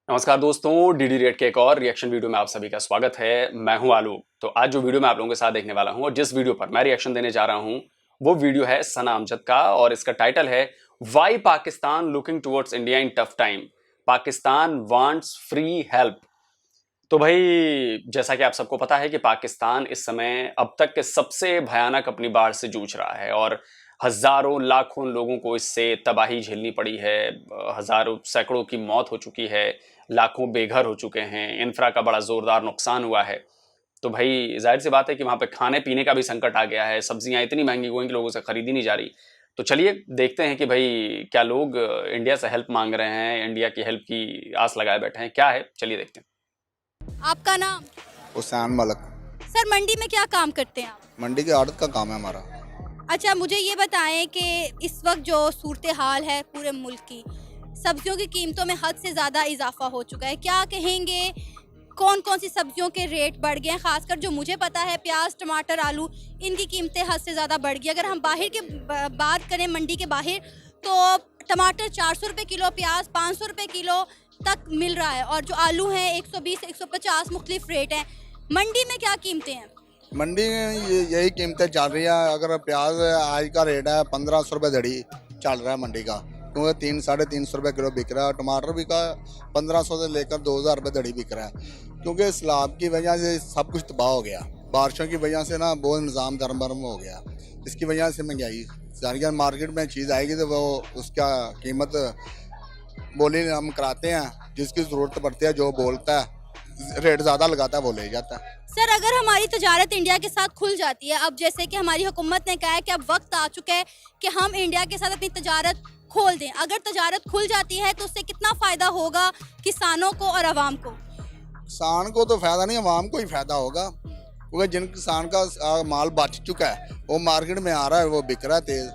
नमस्कार दोस्तों, DD rate के एक और रिएक्शन वीडियो में आप सभी का स्वागत है। मैं हूं आलू। तो आज जो वीडियो मैं आप लोगों के साथ देखने वाला हूं और जिस वीडियो पर मैं रिएक्शन देने जा रहा हूं वो वीडियो है सना अमजद का और इसका टाइटल है why Pakistan looking towards India in tough time, Pakistan wants free help. तो भाई जैसा कि आप सबको पता है कि पाकिस्तान इस समय अब तक के सबसे भयानक अपनी बाढ़ से जूझ रहा है और हजारों लाखों लोगों को इससे तबाही झेलनी पड़ी है। हजारों सैकड़ों की मौत हो चुकी है, लाखों बेघर हो चुके हैं, इंफ्रा का बड़ा जोरदार नुकसान हुआ है। तो भाई जाहिर सी बात है कि वहां पे खाने पीने का भी संकट आ गया है, सब्जियां इतनी महंगी हो गई कि लोगों से खरीदी नहीं जा रही। तो चलिए देखते हैं कि भाई क्या लोग इंडिया से हेल्प मांग रहे हैं, इंडिया की हेल्प की आस लगाए बैठे हैं, क्या है चलिए देखते हैं। आपका नाम? हुसैन मलक। सर मंडी में क्या काम करते हैं आप? मंडी की आड़त का काम है हमारा। अच्छा मुझे ये बताएं कि इस वक्त जो सूरत हाल है पूरे मुल्क की, सब्जियों की कीमतों में हद से ज़्यादा इजाफा हो चुका है, क्या कहेंगे? कौन कौन सी सब्जियों के रेट बढ़ गए हैं? खासकर जो मुझे पता है प्याज, टमाटर, आलू, इनकी कीमतें हद से ज़्यादा बढ़ गई। अगर हम बाहर के बात करें मंडी के बाहर, तो टमाटर 400 रुपये किलो, प्याज 500 रुपये किलो तक मिल रहा है और जो आलू हैं 120 150 मुख्तलिफ रेट हैं। मंडी में क्या कीमतें हैं? मंडी में यही कीमतें चल रही हैं। अगर प्याज आज का रेट है 1500 रुपये दड़ी चल रहा है मंडी का, क्योंकि 300-350 रुपये किलो बिक रहा है। टमाटर भी का 1500 से लेकर 2000 रुपये दड़ी बिक रहा है, क्योंकि सैलाब की वजह से सब कुछ तबाह हो गया। बारिशों की वजह से ना बहुत निज़ाम दरमरम हो गया, इसकी वजह से महंगाई सारी। मार्केट में चीज़ आएगी तो वो उसका कीमत बोली हम कराते हैं, जिसकी ज़रूरत पड़ती है जो बोलता है रेट ज़्यादा लगाता है वो ले जाता है। सर अगर हमारी तजारत इंडिया के साथ खुल जाती है, अब जैसे कि हमारी हुकूमत ने कहा है कि अब वक्त आ चुका है कि हम इंडिया के साथ अपनी तजारत खोल दें, अगर तजारत खुल जाती है तो उससे कितना फ़ायदा होगा किसानों को और आवाम को? किसान को तो फ़ायदा नहीं, आवाम को ही फ़ायदा होगा, क्योंकि जिन किसान का माल बच चुका है वो मार्केट में आ रहा है, वो बिक रहा है तेज़।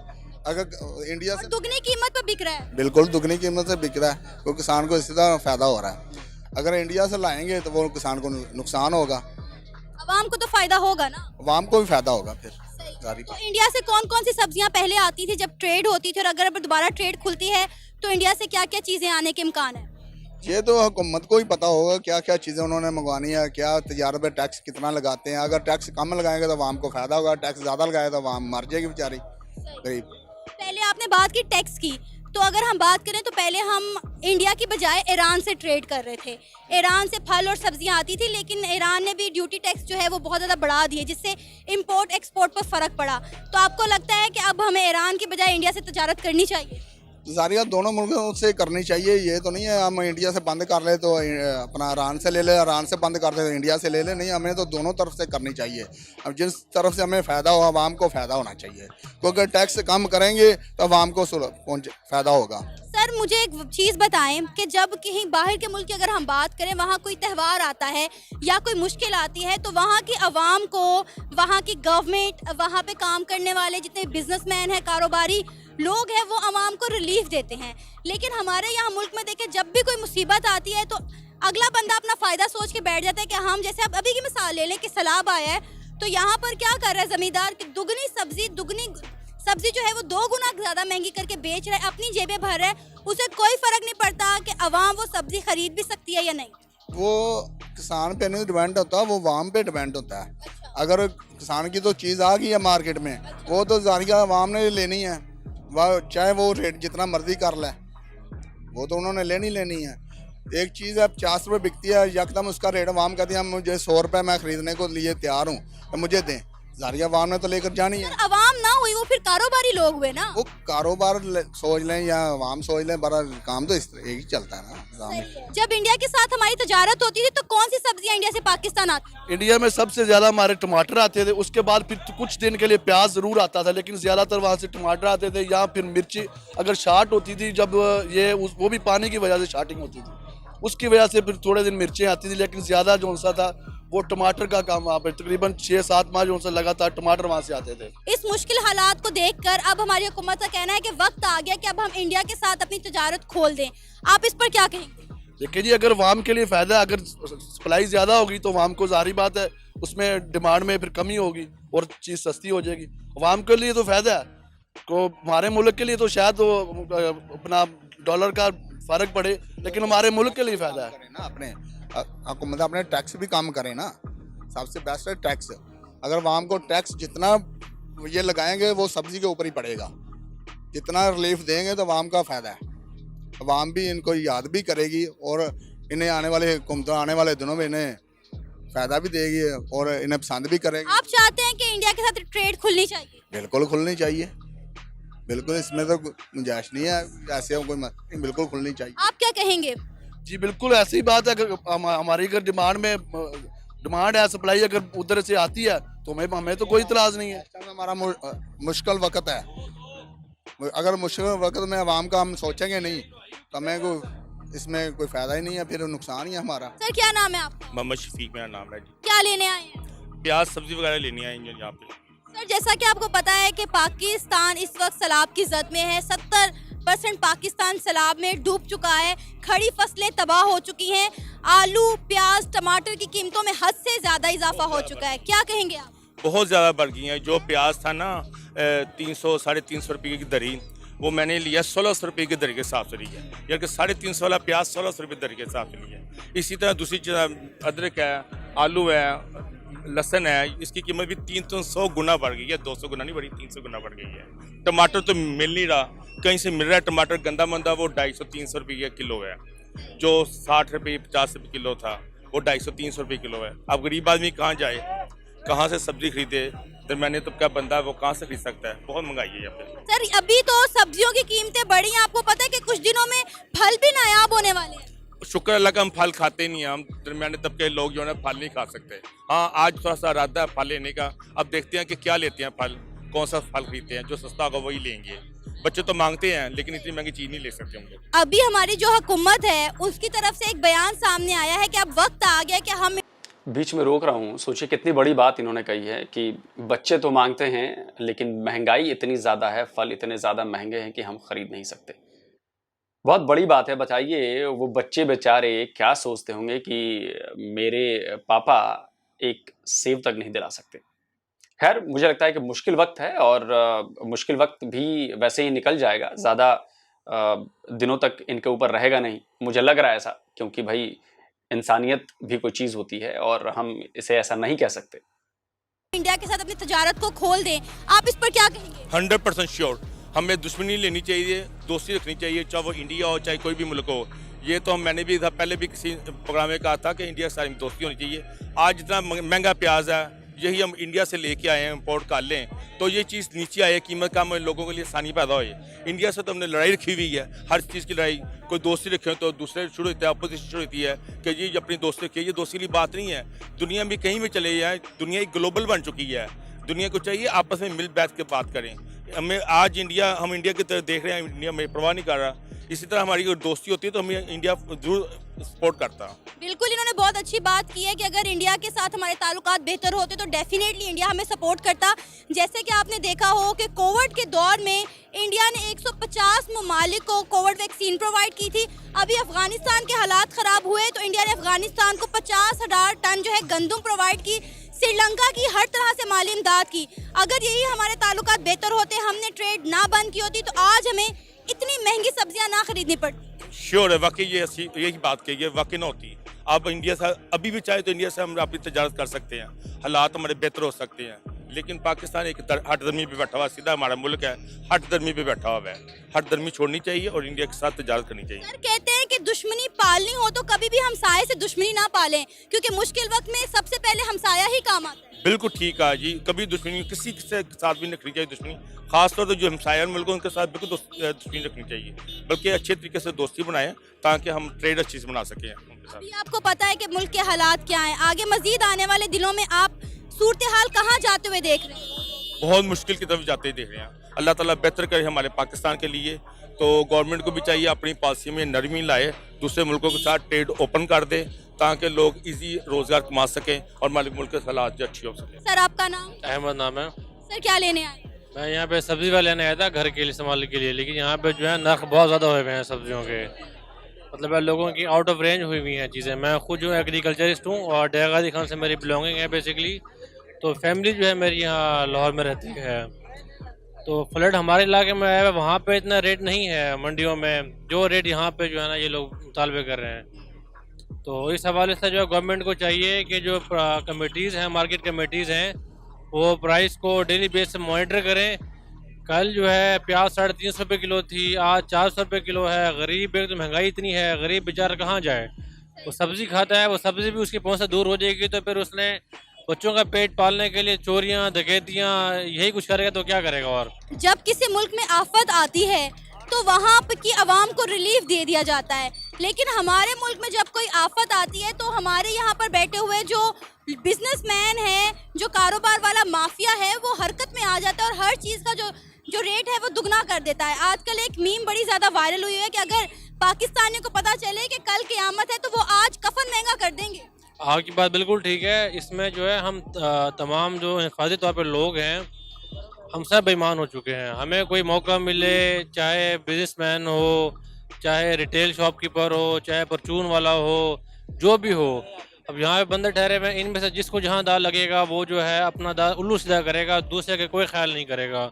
अगर इंडिया से दुगनी कीमत पर बिक रहा है। बिल्कुल दुगनी कीमत से बिक रहा है, तो किसान को इससे ज़्यादा फ़ायदा हो रहा है। अगर इंडिया से लाएंगे तो वो किसान को नुकसान होगा, आवाम को तो फ़ायदा होगा ना, आवाम को भी फ़ायदा होगा। फिर तो इंडिया से कौन कौन सी सब्जियां पहले आती थी जब ट्रेड होती थी, और अगर अब दोबारा ट्रेड खुलती है तो इंडिया से क्या क्या चीज़ें आने के इम्कान है? ये तो हुकूमत को ही पता होगा क्या क्या चीज़ें उन्होंने मंगवानी है, क्या तजारत पे टैक्स कितना लगाते हैं। अगर टैक्स कम लगाएंगे तो आवाम को फ़ायदा होगा, टैक्स ज़्यादा लगाए तो आवाम मर जाएगी बेचारी गरीब। पहले आपने बात की टैक्स की, तो अगर हम बात करें तो पहले हम इंडिया की बजाय ईरान से ट्रेड कर रहे थे। ईरान से फल और सब्जियां आती थी, लेकिन ईरान ने भी ड्यूटी टैक्स जो है वो बहुत ज़्यादा बढ़ा दिए, जिससे इंपोर्ट एक्सपोर्ट पर फ़र्क पड़ा। तो आपको लगता है कि अब हमें ईरान की बजाय इंडिया से तजारत करनी चाहिए? जारिया दोनों मुल्कों से करनी चाहिए। ये तो नहीं है हम इंडिया से बंद कर ले तो अपना ईरान से ले ले, ईरान से बंद कर दे तो इंडिया से ले ले, नहीं, हमें तो दोनों तरफ से करनी चाहिए। अब जिस तरफ से हमें फ़ायदा हो आवाम को फ़ायदा होना चाहिए, क्योंकि टैक्स कम करेंगे तो आवाम को फ़ायदा होगा। सर मुझे एक चीज़ बताएं कि जब कहीं बाहर के मुल्क की अगर हम बात करें, वहाँ कोई त्यौहार आता है या कोई मुश्किल आती है, तो वहाँ की आवाम को, वहाँ की गवर्नमेंट, वहाँ पे काम करने वाले जितने बिजनेसमैन हैं, कारोबारी लोग हैं, वो आवाम को रिलीफ देते हैं। लेकिन हमारे यहाँ मुल्क में देखें, जब भी कोई मुसीबत आती है तो अगला बंदा अपना फ़ायदा सोच के बैठ जाता है कि हम, जैसे अब अभी की मिसाल ले लें कि सैलाब आया है, तो यहाँ पर क्या कर रहा है ज़मींदार कि दुगनी सब्जी जो है वो 2 गुना ज़्यादा महंगी करके बेच रहा है, अपनी जेबें भर रहा है, उसे कोई फ़र्क नहीं पड़ता कि अवाम वो सब्जी खरीद भी सकती है या नहीं। वो किसान पे नहीं डिपेंड होता, वो आवाम पे डिपेंड होता है। अगर किसान की तो चीज़ आ गई है मार्केट में, वो तो जारिया आवाम ने लेनी है, वह चाहे वो रेट जितना मर्जी कर ले, वो तो उन्होंने लेनी है। एक चीज़ है 50 रुपये बिकती है, यकदम उसका रेट आवाम कहती है मुझे 100 रुपये मैं ख़रीदने को लिए तैयार हूँ तो मुझे दें। जारिया आवाम ने तो लेकर जानी है। अवाम ना हुई, वो फिर कारोबारी लोग हुए ना। वो कारोबार सोच लें या आवाम सोच लें, बड़ा काम तो इस तरह ही चलता है ना। जब इंडिया के साथ हमारी तजारत होती थी तो कौन सी सब्जियां इंडिया से पाकिस्तान आती? इंडिया में सबसे ज़्यादा हमारे टमाटर आते थे, उसके बाद फिर कुछ दिन के लिए प्याज ज़रूर आता था, लेकिन ज़्यादातर वहाँ से टमाटर आते थे, या फिर मिर्ची अगर शार्ट होती थी, जब ये वो भी पानी की वजह से शार्टिंग होती थी, उसकी वजह से फिर थोड़े दिन मिर्चें आती थी। लेकिन ज़्यादा जो सा था वो टमाटर का काम वहाँ पर तकरीबन 6-7 माह जो सा लगातार टमाटर वहाँ से आते थे। इस मुश्किल हालात को देखकर अब हमारी हुकूमत का कहना है कि वक्त आ गया कि अब हम इंडिया के साथ अपनी तजारत खोल दें। आप इस पर क्या कहेंगे? देखिए जी, अगर वाम के लिए फ़ायदा है, अगर सप्लाई ज़्यादा होगी तो वाम को जारी बात है उसमें डिमांड में फिर कमी होगी और चीज़ सस्ती हो जाएगी। वाम के लिए तो फ़ायदा है, को हमारे मुल्क के लिए तो शायद तो अपना डॉलर का फ़र्क पड़े, लेकिन हमारे मुल्क के लिए फ़ायदा है। करें ना अपने हुकूमत अपने टैक्स भी कम करें ना, सबसे बेस्ट है टैक्स। अगर आवाम को टैक्स जितना ये लगाएंगे वो सब्जी के ऊपर ही पड़ेगा, जितना रिलीफ देंगे तो आवाम का फ़ायदा है। आवाम भी इनको याद भी करेगी और इन्हें आने वाले हुकूमत आने वाले दिनों में इन्हें फ़ायदा भी देगी और इन्हें पसंद भी करेगी। आप चाहते हैं कि इंडिया के साथ ट्रेड खुलनी चाहिए? बिल्कुल खुलनी चाहिए, बिल्कुल, इसमें तो गुंजाइश नहीं है, ऐसे कोई बिल्कुल खुलनी चाहिए। आप क्या कहेंगे? जी बिल्कुल ऐसी ही बात है। अगर हमारी अगर डिमांड है, सप्लाई अगर उधर से आती है तो हमें तो कोई इतराज़ नहीं है। इस टाइम हमारा मुश्किल वक्त है, अगर मुश्किल वक्त में आवाम का हम सोचेंगे नहीं तो हमें को इसमें कोई फ़ायदा ही नहीं है, फिर नुकसान ही है हमारा। सर क्या नाम है आपका? मोहम्मद शफीक मेरा नाम है जी। क्या लेने आए हैं? प्याज सब्जी वगैरह लेनी है यहाँ पे। सर जैसा कि आपको पता है कि पाकिस्तान इस वक्त सैलाब की जद में है। 70% पाकिस्तान सैलाब में डूब चुका है, खड़ी फसलें तबाह हो चुकी हैं, आलू प्याज टमाटर की कीमतों में हद से ज़्यादा इजाफा हो चुका है। क्या कहेंगे आप? बहुत ज़्यादा बढ़ गई हैं। जो प्याज था ना 300 साढ़े 300 रुपये की दरी, वो मैंने लिया 1600 रुपये की दर के हिसाब से लिया, यानी कि 350 वाला प्याज 1600 रुपये दर के हिसाब से लिया। इसी तरह दूसरी चीज़ अदरक है, आलू है, लहसुन है, इसकी कीमत भी 300 गुना बढ़ गई है। 200 गुना नहीं बढ़ी, 300 गुना बढ़ गई है। टमाटर तो मिल नहीं रहा, कहीं से मिल रहा है टमाटर गंदा मंदा, वो 250-300 रुपये किलो है। जो 60 रुपये 50 रुपये किलो था वो 250-300 रुपये किलो है। अब गरीब आदमी कहाँ जाए, कहाँ से सब्जी खरीदे? तो मैंने तो क्या बंदा है वो कहाँ से खरीद सकता है? बहुत महंगाई है यहाँ पे। सर अभी तो सब्जियों की कीमतें बढ़ी हैं, आपको पता है कि कुछ दिनों में फल भी नायाब होने वाले हैं। शुक्र अल्लाह का हम फल खाते नहीं हैं, हम दरमियाने तबके के लोग जो है फल नहीं खा सकते। हाँ आज थोड़ा सा इरादा है फल लेने का, अब देखते हैं कि क्या लेते हैं फल, कौन सा फल खरीदते हैं, जो सस्ता होगा वही लेंगे। बच्चे तो मांगते हैं लेकिन इतनी महंगी चीज़ नहीं ले सकते हम लोग। अभी हमारी जो हुकूमत है उसकी तरफ से एक बयान सामने आया है कि अब वक्त आ गया कि हम बीच में रोक रहा हूँ, सोचिए कितनी बड़ी बात इन्होंने कही है कि बच्चे तो मांगते हैं लेकिन महंगाई इतनी ज़्यादा है, फल इतने ज़्यादा महंगे हैं कि हम खरीद नहीं सकते। बहुत बड़ी बात है। बताइए वो बच्चे बेचारे क्या सोचते होंगे कि मेरे पापा एक सेब तक नहीं दिला सकते। खैर मुझे लगता है कि मुश्किल वक्त है और मुश्किल वक्त भी वैसे ही निकल जाएगा, ज़्यादा दिनों तक इनके ऊपर रहेगा नहीं, मुझे लग रहा है ऐसा, क्योंकि भाई इंसानियत भी कोई चीज़ होती है और हम इसे ऐसा नहीं कह सकते। इंडिया के साथ अपनी तजारत को खोल दें, आप इस पर क्या कहेंगे? 100% श्योर, हमें दुश्मनी लेनी चाहिए, दोस्ती रखनी चाहिए, चाहे वो इंडिया हो चाहे कोई भी मुल्क हो। ये तो मैंने भी पहले भी किसी प्रोग्राम में कहा था कि इंडिया के साथ दोस्ती होनी चाहिए। आज जितना महंगा प्याज है यही हम इंडिया से लेके आए हैं, इंपोर्ट कर लें तो ये चीज़ नीचे आए, कीमत कम, लोगों के लिए आसानी पैदा हो। इंडिया से तो हमने लड़ाई रखी हुई है, हर चीज़ की लड़ाई। कोई दोस्ती रखे तो दूसरे शुरू होता है, अपोजिशन शुरू होती है कि ये अपनी दोस्ती रखिए। ये दोस्ती की बात नहीं है, दुनिया में कहीं भी चले जाए, दुनिया एक ग्लोबल बन चुकी है। दुनिया को चाहिए आपस में मिल बैठ के बात करें। हमें आज इंडिया, हम इंडिया की तरफ देख रहे हैं, इंडिया में परवाह नहीं कर रहा। इसी तरह हमारी अगर दोस्ती होती है तो हमें इंडिया जरूर सपोर्ट करता। बिल्कुल, इन्होंने बहुत अच्छी बात की है कि अगर इंडिया के साथ हमारे ताल्लुकात बेहतर होते तो डेफिनेटली इंडिया हमें सपोर्ट करता। जैसे कि आपने देखा हो कि कोविड के दौर में इंडिया ने 150 ममालिक को कोविड वैक्सीन प्रोवाइड की थी। अभी अफगानिस्तान के हालात ख़राब हुए तो इंडिया ने अफगानिस्तान को 50,000 टन जो है गंदम प्रोवाइड की, श्रीलंका की हर तरह से माली इमदाद की। अगर यही हमारे ताल्लुकात बेहतर होते, हमने ट्रेड ना बंद की होती तो आज हमें इतनी महंगी सब्जियां ना खरीदनी पड़ती। श्योर है, वाकई ये यही बात कही है, वाकई ना होती। आप इंडिया से अभी भी चाहे तो इंडिया से हम अपनी तजारत कर सकते हैं, हालात हमारे बेहतर हो सकते हैं। लेकिन पाकिस्तान एक हट दर्मी पे बैठा हुआ, सीधा हमारा मुल्क है, हट दर्मी पे बैठा हुआ है। हट दर्मी छोड़नी चाहिए और इंडिया के साथ तजारत करनी चाहिए। सर कहते हैं कि दुश्मनी पालनी हो तो कभी भी हमसाये से दुश्मनी ना पालें, क्योंकि मुश्किल वक्त में सबसे पहले हमसाया ही काम आता है। बिल्कुल ठीक है जी, कभी दुश्मनी किसी के साथ भी नहीं रखनी चाहिए। दुश्मनी खासतौर पर जो हमसाया मुल्क है उनके साथ बिल्कुल दुश्मनी रखनी चाहिए, बल्कि अच्छे तरीके से दोस्ती बनाएं ताकि हम ट्रेड अच्छी से बना सकें उनके साथ। अभी आपको पता है कि मुल्क के हालात क्या हैं, आगे मजीद आने वाले दिनों में आप सूरत हाल कहाँ जाते हुए देख रहे हैं? बहुत मुश्किल की तरफ जाते ही देख रहे हैं। अल्लाह ताला बेहतर करे हमारे पाकिस्तान के लिए। तो गवर्नमेंट को भी चाहिए अपनी पॉलिसी में नरमी लाए, दूसरे मुल्कों के साथ ट्रेड ओपन कर दे ताकि लोग इजी रोजगार कमा सकें और हमारे मुल्क के हालात अच्छी हो सके। सर आपका नाम? अहमद नाम है। सर क्या लेने आए? मैं यहाँ पे सब्जी वाले लेने आया था घर के लिए, इस्तेमाल के लिए, लेकिन यहाँ पे जो है नर्ख बहुत ज़्यादा हुए हुए हैं सब्जियों के, मतलब है लोगों की आउट ऑफ रेंज हुई हुई हैं चीज़ें। मैं खुद जो एग्रीकल्चरिस्ट हूँ और डेगादी खान से मेरी बिलोंगिंग है बेसिकली। तो फैमिली जो है मेरी यहाँ लाहौर में रहती है, तो फ्लड हमारे इलाके में आया है, वहाँ पे इतना रेट नहीं है मंडियों में जो रेट यहाँ पे जो है ना ये लोग मुतालबे कर रहे हैं। तो इस हवाले से जो है गवर्नमेंट को चाहिए कि जो कमेटीज़ हैं, मार्केट कमेटीज़ हैं, वो प्राइस को डेली बेस से मॉनिटर करें। कल जो है प्याज 350 रुपये किलो थी, आज 400 रुपये किलो है। गरीब, एक तो महंगाई इतनी है, गरीब बेचारा कहाँ जाए। वो सब्ज़ी खाता है, वो सब्ज़ी भी उसकी पहुँच से दूर हो जाएगी, तो फिर उसने बच्चों का पेट पालने के लिए चोरियां, डकैतियां, यही कुछ करेगा तो क्या करेगा। और जब किसी मुल्क में आफत आती है तो वहाँ की आवाम को रिलीफ दे दिया जाता है, लेकिन हमारे मुल्क में जब कोई आफत आती है तो हमारे यहाँ पर बैठे हुए जो बिजनेसमैन है, जो कारोबार वाला माफिया है, वो हरकत में आ जाता है और हर चीज़ का जो रेट है वो दुगना कर देता है। आजकल एक मीम बड़ी ज़्यादा वायरल हुई है कि अगर पाकिस्तानियों को पता चले कि कल क़यामत है तो वो आज कफन महंगा कर देंगे। आपकी बात बिल्कुल ठीक है। इसमें जो है हम तमाम जो हिफाजती तौर पर लोग हैं, हम सब बेईमान हो चुके हैं। हमें कोई मौका मिले, चाहे बिजनेसमैन हो, चाहे रिटेल शॉपकीपर हो, चाहे परचून वाला हो, जो भी हो, अब यहाँ पे बंदे ठहरे हुए हैं, इनमें से जिसको जहाँ दाल लगेगा वो जो है अपना दाल उल्लू सीधा करेगा, दूसरे का कोई ख्याल नहीं करेगा।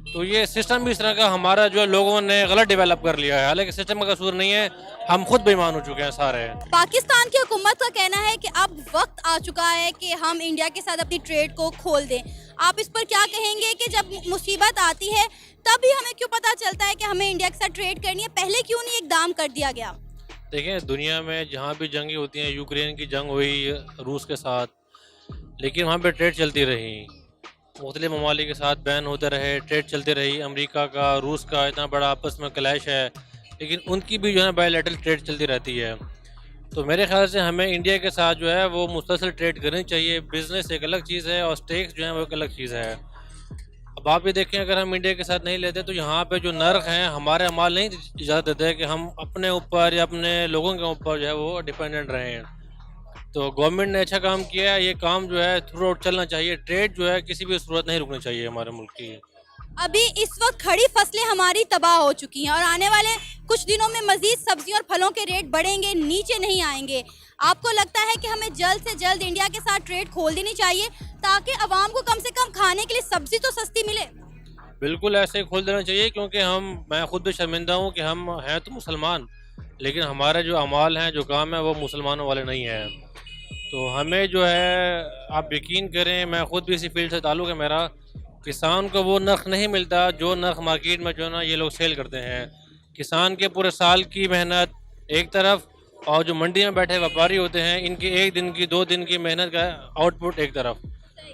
तो ये सिस्टम भी इस तरह का हमारा जो है लोगों ने गलत डेवलप कर लिया है। हालांकि सिस्टम का कसूर नहीं है, हम खुद बेईमान हो चुके हैं सारे। पाकिस्तान की हुकूमत का कहना है कि अब वक्त आ चुका है कि हम इंडिया के साथ अपनी ट्रेड को खोल दें। आप इस पर क्या कहेंगे कि जब मुसीबत आती है तभी हमें क्यों पता चलता है कि हमें इंडिया के साथ ट्रेड करनी है, पहले क्यों नहीं इकदाम कर दिया गया? देखिए, दुनिया में जहाँ भी जंगें होती हैं, यूक्रेन की जंग हुई रूस के साथ, लेकिन वहाँ पे ट्रेड चलती रही, मुख्तलिफ ममालिक के साथ बैन होते रहे, ट्रेड चलती रही। अमेरिका का, रूस का इतना बड़ा आपस में क्लैश है, लेकिन उनकी भी जो है बायलैटरल ट्रेड चलती रहती है। तो मेरे ख्याल से हमें इंडिया के साथ जो है वो मुसलसल ट्रेड करनी चाहिए। बिज़नेस एक अलग चीज़ है और स्टेक्स जो है वो एक अलग चीज़ है। अब आप ये देखें, अगर हम इंडिया के साथ नहीं लेते तो यहाँ पे जो नर्क हैं, हमारे अमाल नहीं इजाज़त देते कि हम अपने ऊपर या अपने लोगों के ऊपर जो है वो डिपेंडेंट रहे हैं। तो गवर्नमेंट ने अच्छा काम किया है, ये काम जो है थ्रू आउट चलना चाहिए। ट्रेड जो है किसी भी सूरत नहीं रुकनी चाहिए हमारे मुल्क की। अभी इस वक्त खड़ी फसलें हमारी तबाह हो चुकी हैं और आने वाले कुछ दिनों में मजीद सब्जियों और फलों के रेट बढ़ेंगे, नीचे नहीं आएंगे। आपको लगता है कि हमें जल्द से जल्द इंडिया के साथ ट्रेड खोल देनी चाहिए ताकि आवाम को कम से कम खाने के लिए सब्जी तो सस्ती मिले? बिल्कुल ऐसे ही खोल देना चाहिए, क्योंकि मैं खुद भी शर्मिंदा हूँ कि हम हैं तो मुसलमान, लेकिन हमारे जो अमाल हैं, जो काम है, वो मुसलमानों वाले नहीं हैं। तो हमें जो है, आप यकीन करें, मैं खुद भी इसी फील्ड से ताल्लुक़ है मेरा, किसान को वो नर्ख नहीं मिलता जो नर्ख मार्केट में जो है ना ये लोग सेल करते हैं। किसान के पूरे साल की मेहनत एक तरफ, और जो मंडी में बैठे व्यापारी होते हैं, इनकी एक दिन की, 2 दिन की मेहनत का आउटपुट एक तरफ।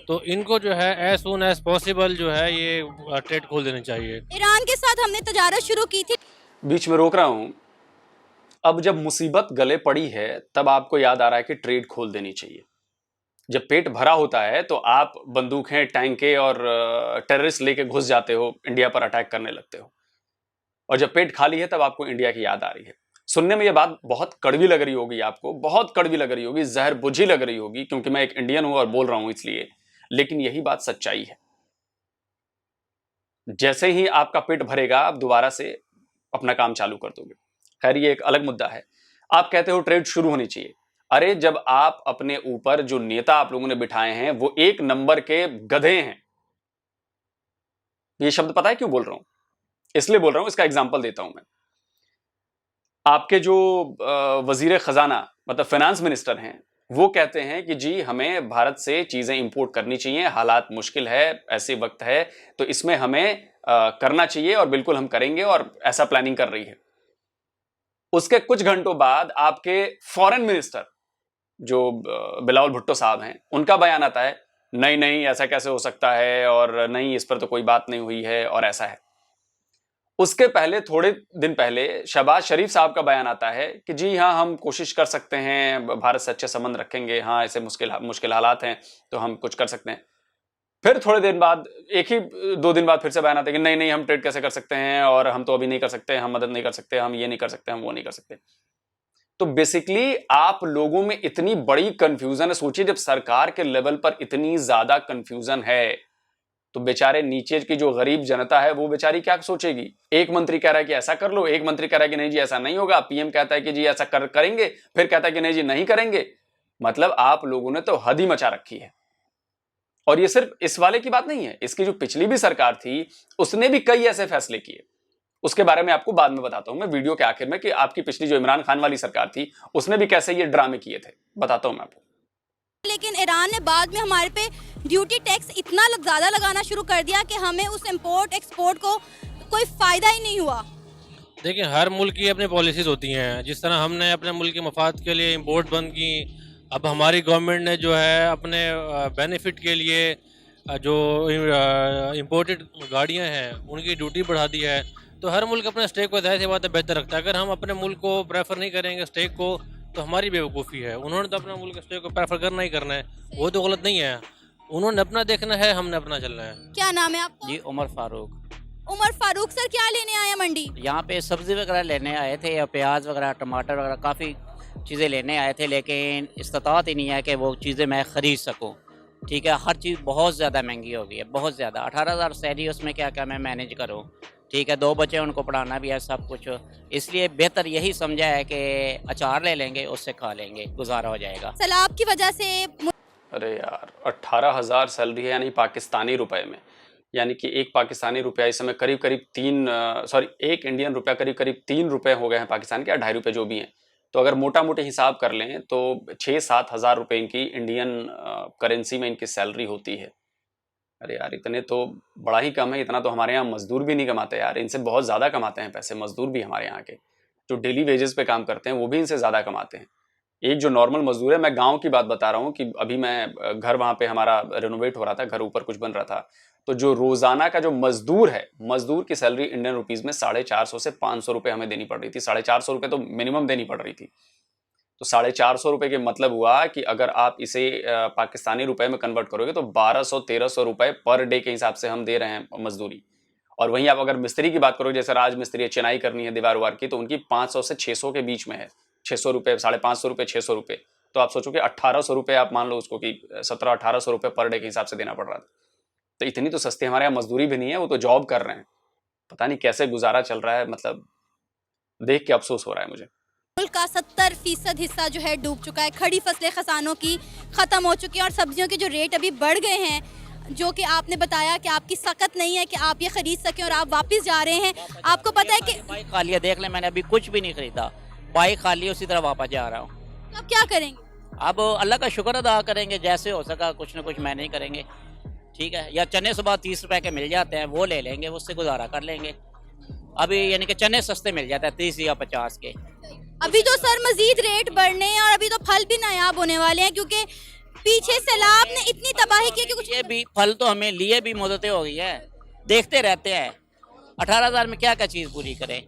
तो इनको जो है एज सून एज पॉसिबल जो है ये ट्रेड खोल देनी चाहिए। ईरान के साथ हमने तजारत शुरू की थी। बीच में रोक रहा हूँ। अब जब मुसीबत गले पड़ी है तब आपको याद आ रहा है कि ट्रेड खोल देनी चाहिए। जब पेट भरा होता है तो आप बंदूकें, टैंकें और टेररिस्ट लेके घुस जाते हो, इंडिया पर अटैक करने लगते हो। और जब पेट खाली है तब आपको इंडिया की याद आ रही है। सुनने में ये बात बहुत कड़वी लग रही होगी, आपको बहुत कड़वी लग रही होगी, जहर बुझी लग रही होगी, क्योंकि मैं एक इंडियन हूं और बोल रहा हूं इसलिए, लेकिन यही बात सच्चाई है। जैसे ही आपका पेट भरेगा आप दोबारा से अपना काम चालू कर दोगे। खैर, ये एक अलग मुद्दा है। आप कहते हो ट्रेड शुरू होनी चाहिए। अरे, जब आप अपने ऊपर जो नेता आप लोगों ने बिठाए हैं वो 1 नंबर के गधे हैं। ये शब्द पता है क्यों बोल रहा हूं? इसलिए बोल रहा हूं, इसका एग्जांपल देता हूं मैं। आपके जो वजीर खजाना मतलब फाइनेंस मिनिस्टर हैं, वो कहते हैं कि जी हमें भारत से चीजें इंपोर्ट करनी चाहिए, हालात मुश्किल है, ऐसे वक्त है, तो इसमें हमें करना चाहिए और बिल्कुल हम करेंगे और ऐसा प्लानिंग कर रही है। उसके कुछ घंटों बाद आपके फॉरेन मिनिस्टर जो बिलावल भुट्टो साहब हैं, उनका बयान आता है, नहीं नहीं ऐसा कैसे हो सकता है, और नहीं इस पर तो कोई बात नहीं हुई है, और ऐसा है। उसके पहले, थोड़े दिन पहले, शहबाज शरीफ साहब का बयान आता है कि जी हाँ, हम कोशिश कर सकते हैं, भारत से अच्छे संबंध रखेंगे, हाँ ऐसे मुश्किल हालात हैं तो हम कुछ कर सकते हैं। फिर थोड़े दिन बाद, 2 दिन बाद फिर से बयान आता है कि नहीं नहीं हम ट्रेड कैसे कर सकते हैं, और हम तो अभी नहीं कर सकते, हम मदद नहीं कर सकते, हम ये नहीं कर सकते, हम वो नहीं कर सकते। तो बेसिकली आप लोगों में इतनी बड़ी कंफ्यूजन है। सोचिए, जब सरकार के लेवल पर इतनी ज्यादा कंफ्यूजन है तो बेचारे नीचे की जो गरीब जनता है वो बेचारी क्या सोचेगी? एक मंत्री कह रहा है कि ऐसा कर लो, एक मंत्री कह रहा है कि नहीं जी ऐसा नहीं होगा, पीएम कहता है कि जी ऐसा करेंगे, फिर कहता है कि नहीं जी नहीं करेंगे। मतलब आप लोगों ने तो हद ही मचा रखी है। और ये सिर्फ इस वाले की बात नहीं है, इसकी जो पिछली भी सरकार थी उसने भी कई ऐसे फैसले किए। उसके बारे में आपको बाद में बताता हूं मैं वीडियो के आखिर में कि आपकी पिछली जो इमरान खान वाली सरकार थी उसने भी कैसे ये ड्रामे किए थे, बताता हूं मैं आपको। लेकिन ईरान ने बाद में हमारे पे ड्यूटी टैक्स इतना ज़्यादा लगाना शुरू कर दिया कि हमें उस इंपोर्ट एक्सपोर्ट को कोई फ़ायदा ही नहीं हुआ। देखिए, हर मुल्क की अपनी पॉलिसीज़ होती हैं। जिस तरह हमने अपने मुल्क के मफाद के लिए इंपोर्ट बंद की, अब हमारी गवर्नमेंट ने जो है अपने बेनिफिट के लिए जो इंपोर्टेड गाड़ियां हैं उनकी ड्यूटी बढ़ा दी है। तो हर मुल्क अपने स्टेक को ज़ाहिर सी बात है बेहतर रखता है। अगर हम अपने मुल्क को प्रेफर नहीं करेंगे स्टेक को तो हमारी बेवकूफ़ी है। उन्होंने तो अपने मुल्क के स्टेक को प्रेफर करना ही करना है, वो तो गलत नहीं है। उन्होंने अपना देखना है, हमने अपना चलना है। क्या नाम है आपका? जी उमर फारूक। उमर फारूक सर, क्या लेने आए हैं मंडी? यहाँ पे सब्ज़ी वगैरह लेने आए थे, या प्याज वगैरह, टमाटर वगैरह, काफ़ी चीज़ें लेने आए थे, लेकिन इस्तात ही नहीं है कि वो चीज़ें मैं ख़रीद सकूँ। ठीक है, हर चीज़ बहुत ज़्यादा महंगी हो गई है, बहुत ज़्यादा। 18,000 सैलरी, उसमें क्या क्या मैं मैनेज करूँ। ठीक है, 2 बच्चे उनको पढ़ाना भी है, सब कुछ। इसलिए बेहतर यही समझा है कि अचार ले लेंगे, उससे खा लेंगे, गुजारा हो जाएगा। सैलाब की वजह से अरे यार, 18,000 सैलरी है, यानी पाकिस्तानी रुपए में, यानी कि एक पाकिस्तानी रुपया इस समय करीब करीब एक इंडियन रुपया करीब करीब 3 रुपए हो गए हैं पाकिस्तान के, या 2.5 रुपए जो भी हैं। तो अगर मोटा मोटे हिसाब कर लें तो 6-7 हज़ार रुपये इनकी इंडियन करेंसी में इनकी सैलरी होती है। अरे यार, इतने तो बड़ा ही कम है। इतना तो हमारे यहाँ मजदूर भी नहीं कमाते यार, इनसे बहुत ज़्यादा कमाते हैं पैसे मजदूर भी। हमारे यहाँ के जो डेली वेजेस पे काम करते हैं वो भी इनसे ज़्यादा कमाते हैं। एक जो नॉर्मल मजदूर है, मैं गांव की बात बता रहा हूँ कि अभी मैं घर वहाँ पे हमारा रेनोवेट हो रहा था, घर ऊपर कुछ बन रहा था, तो जो रोजाना का जो मजदूर है, मजदूर की सैलरी इंडियन रुपीज़ में 450 से 500 रुपये हमें देनी पड़ रही थी। 450 रुपये तो मिनिमम देनी पड़ रही थी। तो 450 रुपये के मतलब हुआ कि अगर आप इसे पाकिस्तानी रुपए में कन्वर्ट करोगे तो 1200-1300 रुपये पर डे के हिसाब से हम दे रहे हैं मजदूरी। और वहीं आप अगर मिस्त्री की बात करोगे, जैसे राज मिस्त्री चिनाई करनी है दीवार वार की, तो उनकी 500 से 600 के बीच में है। 600 रुपये, 550 रुपये, 600 रुपये। तो आप सोचो कि 1800 रुपये, आप मान लो उसको कि 1700-1800 रुपये पर डे के हिसाब से देना पड़ रहा था। तो इतनी तो सस्ती हमारे यहाँ मजदूरी भी नहीं है, वो तो जॉब कर रहे हैं। पता नहीं कैसे गुजारा चल रहा है, मतलब देख के अफसोस हो रहा है मुझे। मुल्क का 70% हिस्सा जो है डूब चुका है। खड़ी फसलें खसानों की ख़त्म हो चुकी हैं और सब्जियों के जो रेट अभी बढ़ गए हैं, जो कि आपने बताया कि आपकी सकत नहीं है कि आप ये खरीद सकें और आप वापस जा रहे हैं। आपको पता है कि बाइक खाली है, देख ले, मैंने अभी कुछ भी नहीं खरीदा, बाइक खाली है, उसी तरह वापस जा रहा हूँ। अब क्या करेंगे? अब अल्लाह का शुक्र अदा करेंगे, जैसे हो सका कुछ ना कुछ मैनेज करेंगे। ठीक है, या चने सुबह 30 रुपए के मिल जाते हैं, वो ले लेंगे, उससे गुजारा कर लेंगे। अभी यानी कि चने सस्ते मिल जाते हैं 30 या 50 के। अभी तो सर मजीद रेट बढ़ने हैं और अभी तो फल भी नायाब होने वाले हैं, क्योंकि पीछे सैलाब ने इतनी तबाही की कि कुछ ये भी फल तो हमें लिए भी मुद्दतें हो गई है, देखते रहते हैं। 18,000 में क्या क्या चीज़ पूरी करें,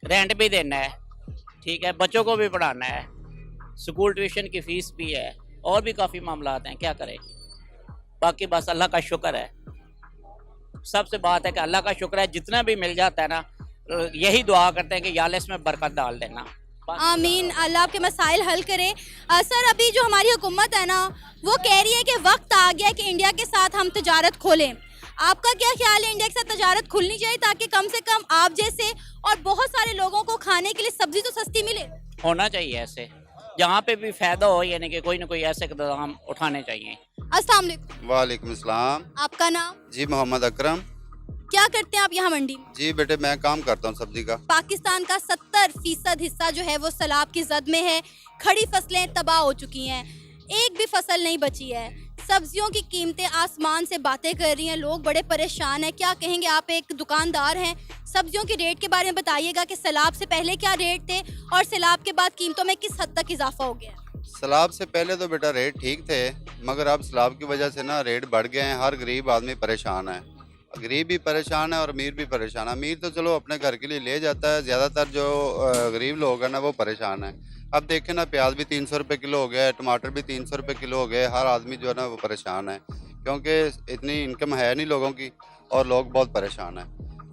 रेंट भी देना है, ठीक है, बच्चों को भी पढ़ाना है, स्कूल ट्यूशन की फीस भी है, और भी काफ़ी मामला हैं, क्या करें। बाकी बस अल्लाह का शुक्र है, सबसे बात है कि अल्लाह का शुक्र है, जितना भी मिल जाता है ना, यही दुआ करते हैं कि या अल्लाह इसमें बरकत डाल देना। आमीन, अल्लाह आपके मसाइल हल करे। सर, अभी जो हमारी हुकूमत है ना, वो कह रही है कि वक्त आ गया कि इंडिया के साथ हम तजारत खोलें। आपका क्या ख्याल है? इंडिया के साथ तजारत खुलनी चाहिए ताकि कम से कम आप जैसे और बहुत सारे लोगों को खाने के लिए सब्जी तो सस्ती मिले। होना चाहिए ऐसे, जहाँ पे भी फायदा हो, यानी कि कोई ना कोई ऐसे कदम उठाने चाहिए। अस्सलाम वालेकुम। वालेकुम सलाम। आपका नाम? जी मोहम्मद अकरम। क्या करते हैं आप यहाँ मंडी में? जी बेटे, मैं काम करता हूँ सब्जी का। पाकिस्तान का 70% हिस्सा जो है वो सैलाब की जद में है। खड़ी फसलें तबाह हो चुकी हैं, एक भी फसल नहीं बची है। सब्जियों की कीमतें आसमान से बातें कर रही हैं, लोग बड़े परेशान हैं। क्या कहेंगे? आप एक दुकानदार हैं, सब्जियों के रेट के बारे में बताइएगा कि सैलाब से पहले क्या रेट थे और सैलाब के बाद कीमतों में किस हद तक इजाफा हो गया? सैलाब से पहले तो बेटा रेट ठीक थे, मगर अब सैलाब की वजह से ना रेट बढ़ गए हैं। हर गरीब आदमी परेशान है, गरीब भी परेशान है और अमीर भी परेशान है। अमीर तो चलो अपने घर के लिए ले जाता है, ज़्यादातर जो गरीब लोग हैं ना वो परेशान है। अब देखें ना, प्याज भी 300 रुपये किलो हो गया है, टमाटर भी 300 रुपये किलो हो गए। हर आदमी जो है ना वो परेशान है, क्योंकि इतनी इनकम है नहीं लोगों की और लोग बहुत परेशान हैं।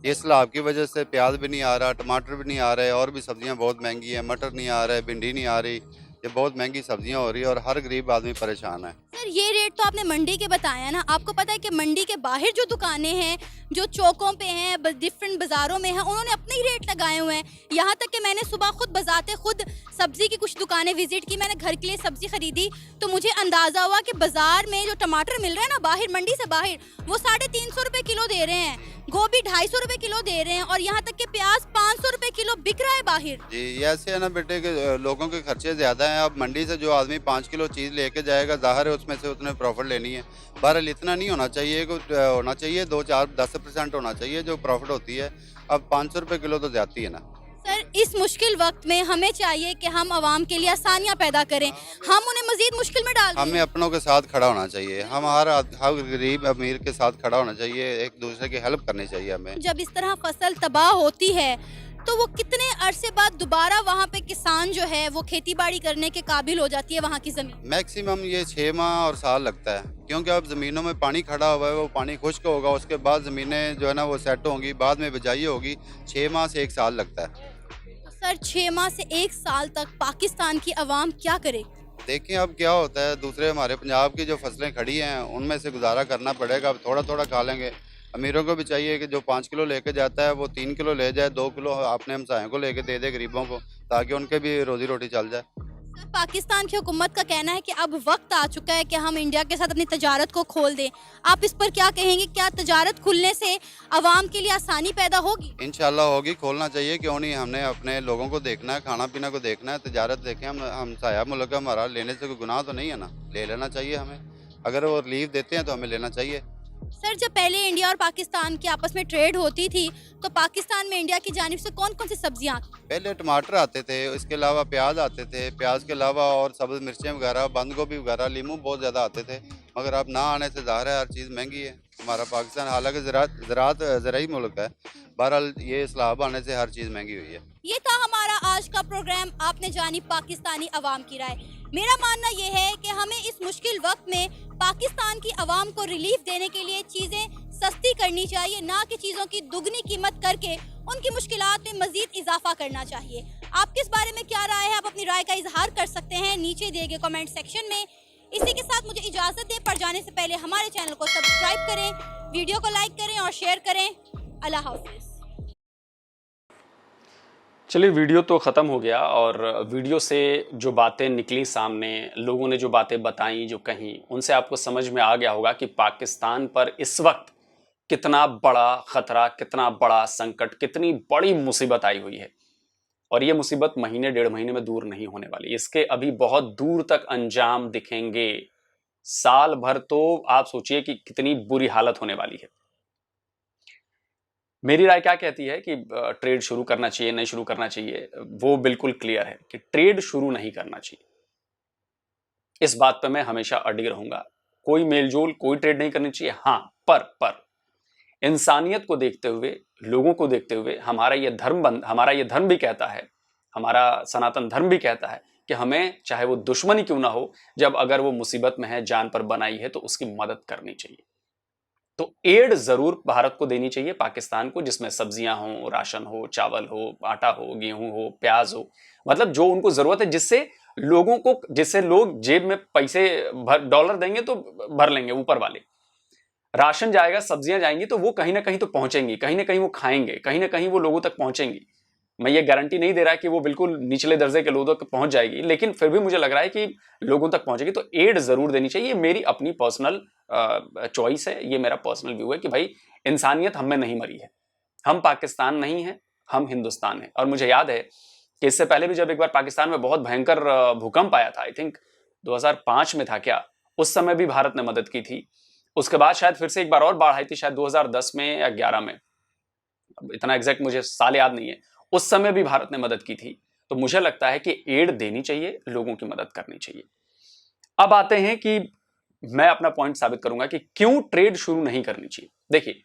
ये सैलाब की वजह से प्याज भी नहीं आ रहा, टमाटर भी नहीं आ रहे, और भी सब्जियां बहुत महंगी हैं। मटर नहीं आ रहे, भिंडी नहीं आ रही, ये बहुत महंगी सब्जियां हो रही है और हर गरीब आदमी परेशान है। सर ये रेट तो आपने मंडी के बताया ना, आपको पता है कि मंडी के बाहर जो दुकानें हैं, जो चौकों पे हैं, डिफरेंट बाज़ारों में हैं, उन्होंने अपने ही रेट लगाए हुए हैं। यहाँ तक कि मैंने सुबह खुद बजाते खुद सब्ज़ी की कुछ दुकानें विजिट की, मैंने घर के लिए सब्ज़ी खरीदी, तो मुझे अंदाज़ा हुआ कि बाज़ार में जो टमाटर मिल रहा है ना बाहर, मंडी से बाहर, वो 350 रुपये किलो दे रहे हैं, गोभी 250 रुपये किलो दे रहे हैं, और यहाँ तक कि प्याज 500 रुपये किलो बिक रहा है बाहर। जी ये ऐसे है ना बेटे कि लोगों के खर्चे ज़्यादा हैं। अब मंडी से जो आदमी 5 किलो चीज़ लेके जाएगा, ज़ाहिर है उसमें से उतने प्रॉफिट लेनी है। बहरहाल इतना नहीं होना चाहिए, होना चाहिए 2-4-10% होना चाहिए जो प्रॉफिट होती है। अब 500 रुपये किलो तो जाती है ना। सर इस मुश्किल वक्त में हमें चाहिए कि हम आवाम के लिए आसानियाँ पैदा करें, हम उन्हें मजीद मुश्किल में डाल रहे हैं। हमें अपनों के साथ खड़ा होना चाहिए, हम हर गरीब अमीर के साथ खड़ा होना चाहिए, एक दूसरे की हेल्प करनी चाहिए हमें। जब इस तरह फसल तबाह होती है तो वो कितने अरसे बाद दोबारा वहाँ पे किसान जो है वो खेती बाड़ी करने के काबिल हो जाती है वहाँ की ज़मीन? मैक्सिमम ये 6 माह और साल लगता है, क्योंकि अब ज़मीनों में पानी खड़ा हुआ है, वो पानी खुश्क होगा, उसके बाद ज़मीनें जो है ना वो सेट होंगी, बाद में बिजाई होगी। 6 माह से 1 साल लगता है। सर 6 माह से 1 साल तक पाकिस्तान की आवाम क्या करे? देखें अब क्या होता है, दूसरे हमारे पंजाब की जो फसलें खड़ी हैं उनमें से गुजारा करना पड़ेगा। अब थोड़ा थोड़ा खा लेंगे। अमीरों को भी चाहिए कि जो 5 किलो लेके जाता है वो 3 किलो ले जाए, 2 किलो अपने हमसायों को लेके दे दे गरीबों को, ताकि उनके भी रोजी रोटी चल जाए। सर पाकिस्तान की हुकूमत का कहना है कि अब वक्त आ चुका है कि हम इंडिया के साथ अपनी तजारत को खोल दें, आप इस पर क्या कहेंगे? क्या तजारत खुलने से आवाम के लिए आसानी पैदा होगी? इंशाल्लाह होगी, खोलना चाहिए, क्यों नहीं। हमने अपने लोगों को देखना है, खाना पीना को देखना है, तजारत देखें। हम हमसाया मुल्क है हमारा, लेने से कोई गुनाह तो नहीं है ना, ले लेना चाहिए हमें। अगर वो रिलीफ देते हैं तो हमें लेना चाहिए। सर जब पहले इंडिया और पाकिस्तान की आपस में ट्रेड होती थी तो पाकिस्तान में इंडिया की जानिब से कौन कौन सी सब्जियां आती? पहले टमाटर आते थे, इसके अलावा प्याज आते थे, प्याज के अलावा और सब्ज़ मिर्चें वगैरह, बंद गोभी वगैरह, लीमू बहुत ज़्यादा आते थे। मगर अब ना आने से ज़ाहिर है हर चीज़ महंगी है। हमारा पाकिस्तान हालांकि ज़रात ज़राई मुल्क है, बहरहाल ये इस्लाहब आने से हर चीज़ महंगी हुई है। ये था हमारा आज का प्रोग्राम, आपने जानी पाकिस्तानी अवाम की राय। मेरा मानना ये है कि हमें इस मुश्किल वक्त में पाकिस्तान की आवाम को रिलीफ देने के लिए चीज़ें सस्ती करनी चाहिए, ना कि चीज़ों की दुगनी कीमत करके उनकी मुश्किलात में मजीद इजाफा करना चाहिए। आपके इस बारे में क्या राय है? आप अपनी राय का इजहार कर सकते हैं नीचे दिए गए कमेंट सेक्शन में। इसी के साथ मुझे इजाज़त दें, पर जाने से पहले हमारे चैनल को सब्सक्राइब करें, वीडियो को लाइक करें और शेयर करें। अल्लाह हाफिज़। चलिए वीडियो तो ख़त्म हो गया, और वीडियो से जो बातें निकली सामने, लोगों ने जो बातें बताई, जो कहीं, उनसे आपको समझ में आ गया होगा कि पाकिस्तान पर इस वक्त कितना बड़ा ख़तरा, कितना बड़ा संकट, कितनी बड़ी मुसीबत आई हुई है। और ये मुसीबत महीने 1.5 महीने में दूर नहीं होने वाली, इसके अभी बहुत दूर तक अंजाम दिखेंगे। साल भर तो आप सोचिए कि कितनी बुरी हालत होने वाली है। मेरी राय क्या कहती है कि ट्रेड शुरू करना चाहिए, नहीं शुरू करना चाहिए, वो बिल्कुल क्लियर है कि ट्रेड शुरू नहीं करना चाहिए। इस बात पर मैं हमेशा अडिग रहूंगा। कोई मेलजोल, कोई ट्रेड नहीं करनी चाहिए। हाँ, पर इंसानियत को देखते हुए, लोगों को देखते हुए, हमारा ये धर्म भी कहता है, हमारा सनातन धर्म भी कहता है कि हमें चाहे वो दुश्मनी क्यों ना हो, जब अगर वो मुसीबत में है, जान पर बनाई है, तो उसकी मदद करनी चाहिए। तो एड जरूर भारत को देनी चाहिए, पाकिस्तान को, जिसमें सब्जियां हो, राशन हो, चावल हो, आटा हो, गेहूं हो, प्याज हो, मतलब जो उनको जरूरत है, जिससे लोग जेब में पैसे डॉलर देंगे तो भर लेंगे ऊपर वाले। राशन जाएगा, सब्जियां जाएंगी, तो वो कहीं ना कहीं तो पहुंचेंगी, कहीं ना कहीं वो खाएंगे, कहीं ना कहीं वो लोगों तक पहुंचेंगी। मैं ये गारंटी नहीं दे रहा कि वो बिल्कुल निचले दर्जे के लोगों तक पहुंच जाएगी, लेकिन फिर भी मुझे लग रहा है कि लोगों तक पहुंचेगी। तो एड जरूर देनी चाहिए। मेरी अपनी पर्सनल चॉइस है, ये मेरा पर्सनल व्यू है कि भाई इंसानियत हम में नहीं मरी है। हम पाकिस्तान नहीं है, हम हिंदुस्तान है। और मुझे याद है कि इससे पहले भी जब एक बार पाकिस्तान में बहुत भयंकर भूकंप आया था, आई थिंक 2005 में था क्या, उस समय भी भारत ने मदद की थी। उसके बाद शायद फिर से एक बार और बाढ़ आई थी, शायद 2010 में या 11 में, इतना एग्जैक्ट मुझे साल याद नहीं है। उस समय भी भारत ने मदद की थी। तो मुझे लगता है कि एड देनी चाहिए, लोगों की मदद करनी चाहिए। अब आते हैं कि मैं अपना पॉइंट साबित करूंगा कि क्यों ट्रेड शुरू नहीं करनी चाहिए। देखिए,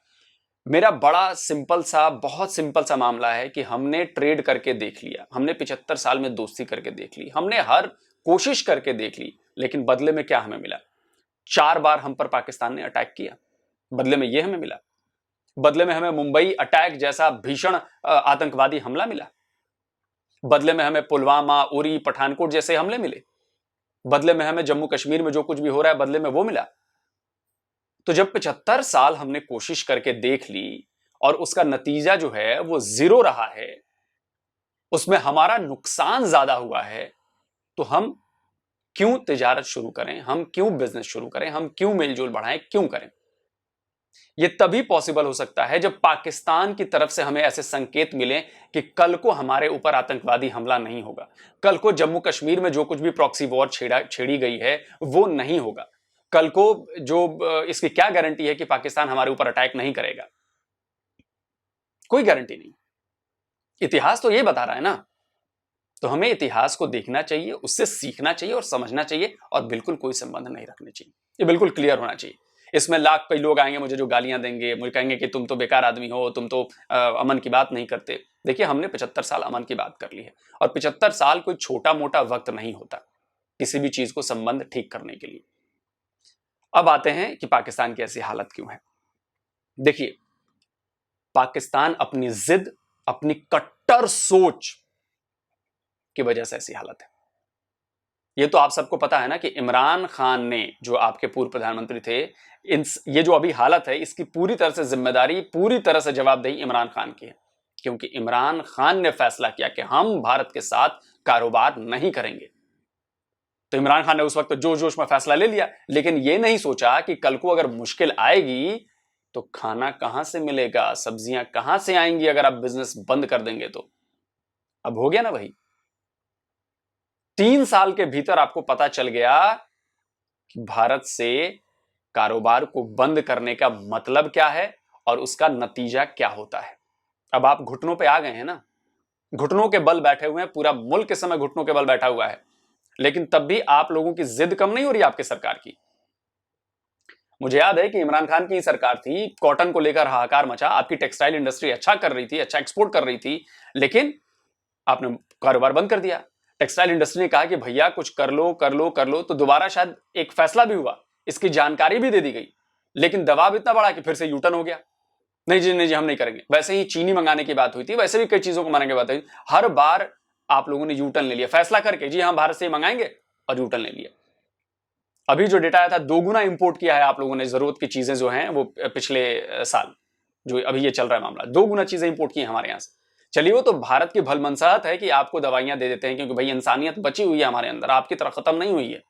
मेरा बड़ा सिंपल सा, बहुत सिंपल सा मामला है कि हमने ट्रेड करके देख लिया, हमने 75 साल में दोस्ती करके देख ली, हमने हर कोशिश करके देख ली, लेकिन बदले में क्या हमें मिला? 4 बार हम पर पाकिस्तान ने अटैक किया, बदले में यह हमें मिला। बदले में हमें मुंबई अटैक जैसा भीषण आतंकवादी हमला मिला। बदले में हमें पुलवामा, उरी, पठानकोट जैसे हमले मिले। बदले में हमें जम्मू कश्मीर में जो कुछ भी हो रहा है बदले में वो मिला। तो जब 75 साल हमने कोशिश करके देख ली और उसका नतीजा जो है वो 0 रहा है, उसमें हमारा नुकसान ज्यादा हुआ है, तो हम क्यों तिजारत शुरू करें, हम क्यों बिजनेस शुरू करें, हम क्यों मेलजोल बढ़ाएं, क्यों करें? यह तभी पॉसिबल हो सकता है जब पाकिस्तान की तरफ से हमें ऐसे संकेत मिले कि कल को हमारे ऊपर आतंकवादी हमला नहीं होगा, कल को जम्मू कश्मीर में जो कुछ भी प्रॉक्सी वॉर छेड़ी गई है वो नहीं होगा, कल को जो इसकी क्या गारंटी है कि पाकिस्तान हमारे ऊपर अटैक नहीं करेगा? कोई गारंटी नहीं। इतिहास तो ये बता रहा है ना। तो हमें इतिहास को देखना चाहिए, उससे सीखना चाहिए और समझना चाहिए और बिल्कुल कोई संबंध नहीं रखने चाहिए। ये बिल्कुल क्लियर होना चाहिए। इसमें लाख कई लोग आएंगे मुझे जो गालियां देंगे, मुझे कहेंगे कि तुम तो बेकार आदमी हो, तुम तो अमन की बात नहीं करते। देखिए, हमने 75 साल अमन की बात कर ली है और 75 साल कोई छोटा मोटा वक्त नहीं होता किसी भी चीज को संबंध ठीक करने के लिए। अब आते हैं कि पाकिस्तान की ऐसी हालत क्यों है। देखिए, पाकिस्तान अपनी जिद, अपनी कट्टर सोच की वजह से ऐसी हालत है। ये तो आप सबको पता है ना कि इमरान खान ने, जो आपके पूर्व प्रधानमंत्री थे, ये जो अभी हालत है इसकी पूरी तरह से जिम्मेदारी, पूरी तरह से जवाबदेही इमरान खान की है, क्योंकि इमरान खान ने फैसला किया कि हम भारत के साथ कारोबार नहीं करेंगे। तो इमरान खान ने उस वक्त जोश जोश में फैसला ले लिया, लेकिन ये नहीं सोचा कि कल को अगर मुश्किल आएगी तो खाना कहां से मिलेगा, सब्जियां कहां से आएंगी अगर आप बिजनेस बंद कर देंगे तो। अब हो गया ना वही। 3 साल के भीतर आपको पता चल गया कि भारत से कारोबार को बंद करने का मतलब क्या है और उसका नतीजा क्या होता है। अब आप घुटनों पे आ गए हैं ना, घुटनों के बल बैठे हुए हैं, पूरा मुल्क इस समय घुटनों के बल बैठा हुआ है, लेकिन तब भी आप लोगों की जिद कम नहीं हो रही आपकी सरकार की। मुझे याद है कि इमरान खान की सरकार थी, कॉटन को लेकर हाहाकार मचा, आपकी टेक्सटाइल इंडस्ट्री अच्छा कर रही थी, अच्छा एक्सपोर्ट कर रही थी, लेकिन आपने कारोबार बंद कर दिया। टेक्सटाइल इंडस्ट्री ने कहा कि भैया कुछ कर लो कर लो कर लो, तो दोबारा शायद एक फैसला भी हुआ, इसकी जानकारी भी दे दी गई, लेकिन दबाव इतना बड़ा कि फिर से यूटर्न हो गया। नहीं जी हम नहीं करेंगे। वैसे ही चीनी मंगाने की बात हुई थी, वैसे भी कई चीजों को मंगाने की बात हुई, हर बार आप लोगों ने यूटर्न ले लिया, फैसला करके जी हम भारत से मंगाएंगे और यूटर्न ले लिया। अभी जो डेटा आया था, 2 गुना इंपोर्ट किया है आप लोगों ने, जरूरत की चीजें जो हैं वो पिछले साल, जो अभी ये चल रहा है मामला, 2 गुना चीजें इंपोर्ट की हैं हमारे यहां से। चलिए, वो तो भारत की भलमनसाहत है कि आपको दवाइयां दे देते हैं, क्योंकि भाई इंसानियत बची हुई है हमारे अंदर, आपकी तरह खत्म नहीं हुई है।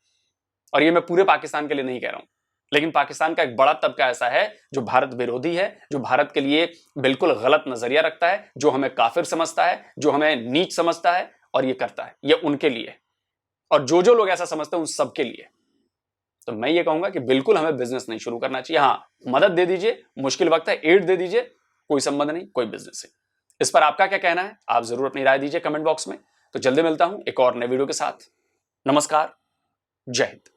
और ये मैं पूरे पाकिस्तान के लिए नहीं कह रहा हूं, लेकिन पाकिस्तान का एक बड़ा तबका ऐसा है जो भारत विरोधी है, जो भारत के लिए बिल्कुल गलत नजरिया रखता है, जो हमें काफिर समझता है, जो हमें नीच समझता है, और ये करता है, ये उनके लिए। और जो लोग ऐसा समझते हैं उन सबके लिए। तो मैं ये कहूंगा कि बिल्कुल हमें बिजनेस नहीं शुरू करना चाहिए। हाँ, मदद दे दीजिए, मुश्किल वक्त है, एड दे दीजिए, कोई संबंध नहीं, कोई बिजनेस है। इस पर आपका क्या कहना है, आप जरूर अपनी राय दीजिए कमेंट बॉक्स में। तो जल्दी मिलता हूं एक और नए वीडियो के साथ। नमस्कार, जय हिंद।